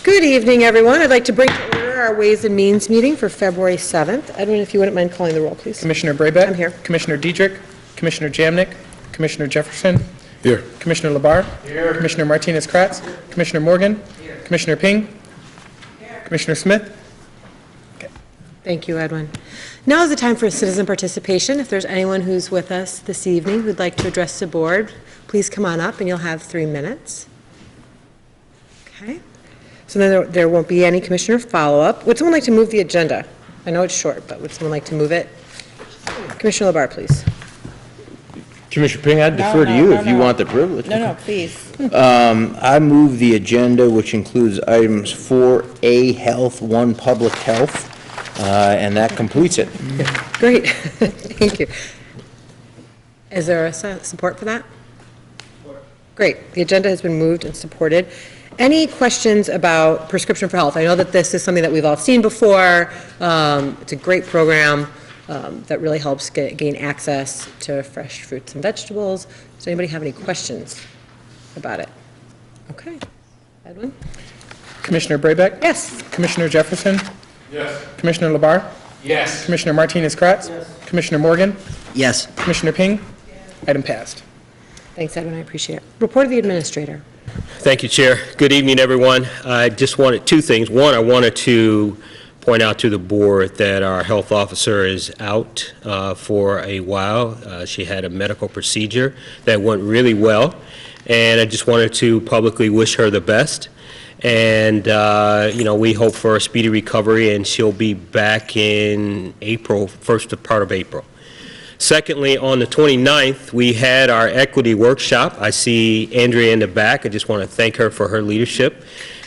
Good evening, everyone. I'd like to bring to order our Ways and Means meeting for February 7th. Edwin, if you wouldn't mind calling the roll, please. Commissioner Braybeck. I'm here. Commissioner Diedrich. Commissioner Jamnick. Commissioner Jefferson. Here. Commissioner Labar. Here. Commissioner Martinez-Kratz. Commissioner Morgan. Here. Commissioner Ping. Here. Commissioner Smith. Okay. Thank you, Edwin. Now is the time for citizen participation. If there's anyone who's with us this evening who'd like to address the board, please come on up and you'll have 3 minutes. Okay. So then there won't be any commissioner follow-up. Would someone like to move the agenda? I know it's short, but would someone like to move it? Commissioner Labar, please. Commissioner Ping, I'd defer to you if you want the privilege. No, please. I move the agenda, which includes items 4A, Health, 1, Public Health, and that completes it. Great. Thank you. Is there a support for that? Support. Great. The agenda has been moved and supported. Any questions about prescription for health? I know that this is something that we've all seen before. It's a great program that really helps gain access to fresh fruits and vegetables. Does anybody have any questions about it? Okay. Edwin? Commissioner Braybeck. Yes. Commissioner Jefferson. Yes. Commissioner Labar. Yes. Commissioner Martinez-Kratz. Yes. Commissioner Morgan. Yes. Commissioner Ping. Yes. Item passed. Thanks, Edwin. I appreciate it. Report of the administrator. Thank you, Chair. Good evening, everyone. I just wanted two things. One, I wanted to point out to the board that our health officer is out for a while. She had a medical procedure that went really well, and I just wanted to publicly wish her the best. And, we hope for a speedy recovery, and she'll be back in April, first part of April. Secondly, on the 29th, we had our equity workshop. I see Andrea in the back. I just want to thank her for her leadership.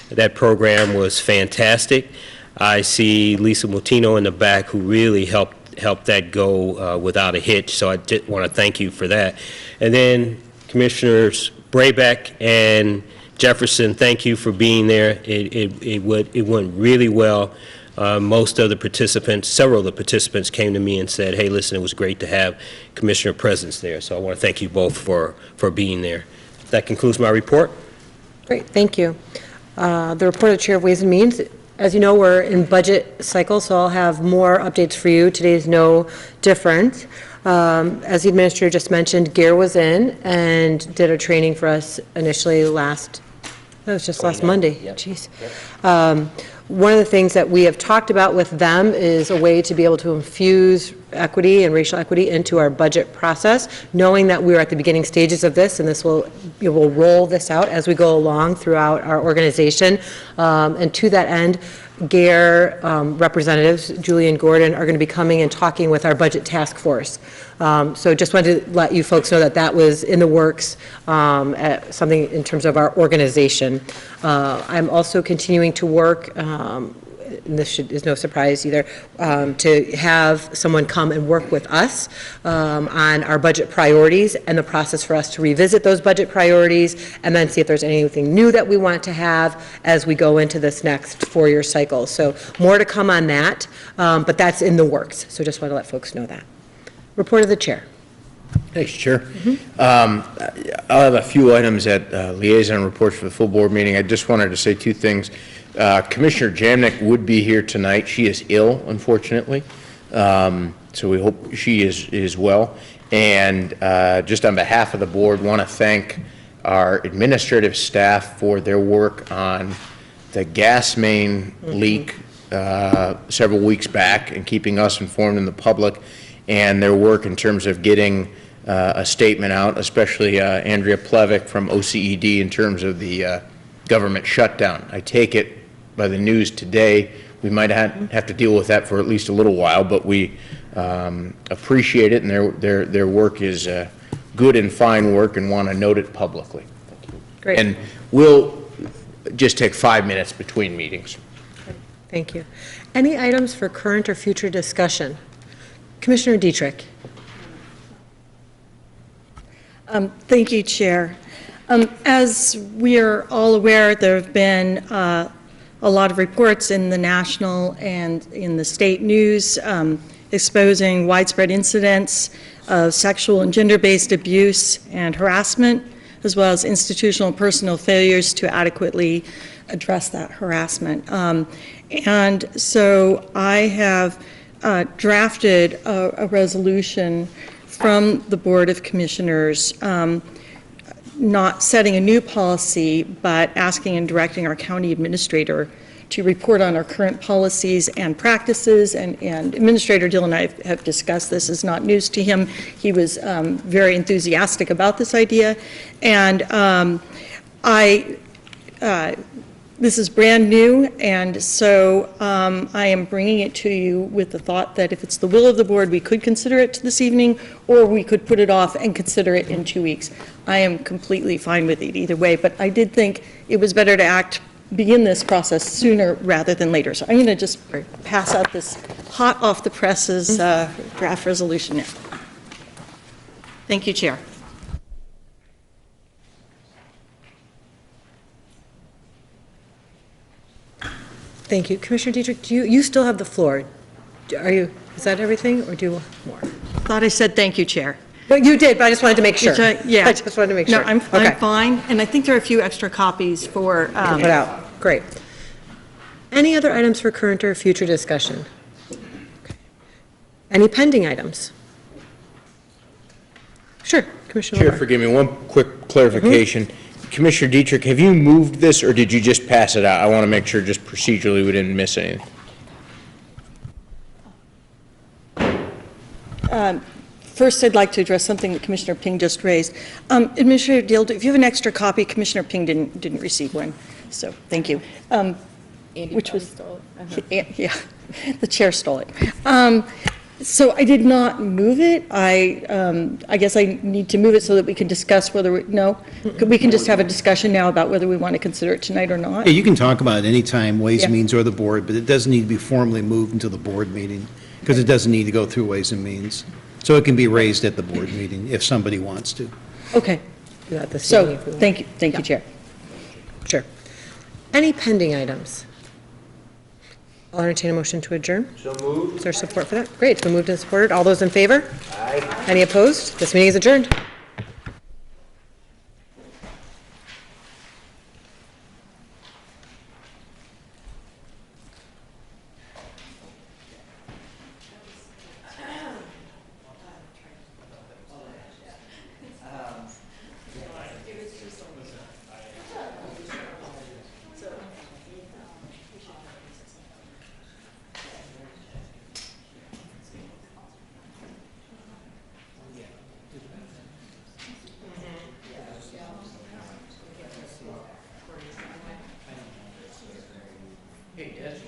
That program was fantastic. I see Lisa Mutino in the back, who really helped that go without a hitch, so I did want to thank you for that. And then Commissioners Braybeck and Jefferson, thank you for being there. It went really well. Most of the participants, several of the participants came to me and said, hey, listen, it was great to have Commissioner presence there. So I want to thank you both for being there. That concludes my report. Great, thank you. The report of the Chair of Ways and Means. As you know, we're in budget cycle, so I'll have more updates for you. Today is no different. As the administrator just mentioned, Gare was in and did a training for us initially last Monday. Yep. Jeez. Yep. One of the things that we have talked about with them is a way to be able to infuse equity and racial equity into our budget process, knowing that we're at the beginning stages of this, and we'll roll this out as we go along throughout our organization. And to that end, Gare representatives, Julie and Gordon, are going to be coming and talking with our budget task force. So just wanted to let you folks know that that was in the works, at something in terms of our organization. I'm also continuing to work, and this is no surprise either, to have someone come and work with us on our budget priorities and the process for us to revisit those budget priorities and then see if there's anything new that we want to have as we go into this next 4-year cycle. So more to come on that, but that's in the works. So just want to let folks know that. Report of the Chair. Thanks, Chair. I'll have a few items at liaison reports for the full board meeting. I just wanted to say 2 things. Commissioner Jamnick would be here tonight. She is ill, unfortunately, so we hope she is well. And just on behalf of the board, want to thank our administrative staff for their work on the gas main leak several weeks back and keeping us informed in the public, and their work in terms of getting a statement out, especially Andrea Plevick from OCED in terms of the government shutdown. I take it by the news today, we might have to deal with that for at least a little while, but we appreciate it, and their work is good and fine work, and want to note it publicly. Thank you. Great. And we'll just take 5 minutes between meetings. Thank you. Any items for current or future discussion? Commissioner Diedrich. Thank you, Chair. As we are all aware, there have been a lot of reports in the national and in the state news exposing widespread incidents of sexual and gender-based abuse and harassment, as well as institutional and personal failures to adequately address that harassment. And so I have drafted a resolution from the Board of Commissioners, not setting a new policy, but asking and directing our county administrator to report on our current policies and practices, and Administrator Dill and I have discussed this. It's not news to him. He was very enthusiastic about this idea, and this is brand new, and so I am bringing it to you with the thought that if it's the will of the board, we could consider it this evening, or we could put it off and consider it in 2 weeks. I am completely fine with it either way, but I did think it was better to begin this process sooner rather than later. So I'm going to just pass out this hot off the presses draft resolution now. Thank you, Chair. Thank you. Commissioner Dietrich, you still have the floor. Is that everything, or do you want more? Thought I said thank you, Chair. No, you did, but I just wanted to make sure. Yeah. I just wanted to make sure. No, I'm Okay. fine, and I think there are a few extra copies for... Put out. Great. Any other items for current or future discussion? Okay. Any pending items? Sure, Commissioner Chair, Lamar. forgive me, one quick clarification. Commissioner Dietrich, have you moved this, or did you just pass it out? I want to make sure just procedurally we didn't miss anything. First, I'd like to address something that Commissioner Ping just raised. Administrator Dill, if you have an extra copy, Commissioner Ping didn't receive one, so thank you. Which was, yeah, the chair stole it. So I did not move it. I guess I need to move it so that we can discuss whether, we can just have a discussion now about whether we want to consider it tonight or not. Yeah, you can talk about it anytime, Ways and Yeah. Means or the board, but it doesn't need to be formally moved until the board meeting, because it doesn't need to go through Ways and Means. So it can be raised at the board meeting if somebody wants to. Okay, Do that this so, evening if we want. thank you, Chair. Sure. Any pending items? I'll entertain a motion to adjourn. So moved. Is there support for that? Great, it's been moved and supported. All those in favor? Aye. Any opposed? This meeting is adjourned. Hey, Des.